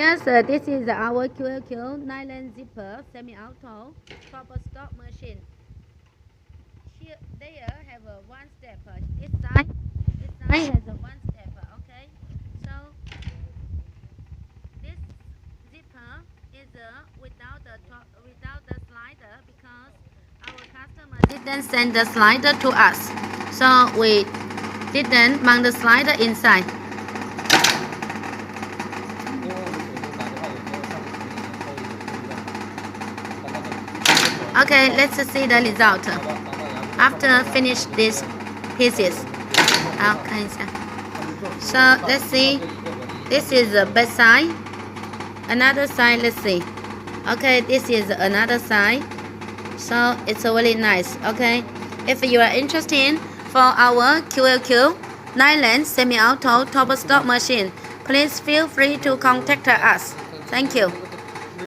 Yes, this is our QLQ nylon zipper semi-auto proper stop machine. Here, there have a one step. This side has a one step. Okay, so this zipper is without the slider because our customer didn't send the slider to us, so we didn't mount the slider inside. Okay, let's see the result after finish these pieces. So let's see. This is the back side. Another side. Let's see. Okay, this is another side. So it's really nice. Okay, if you are interested for our QLQ nylon semi-auto top stop machine, please feel free to contact us. Thank you.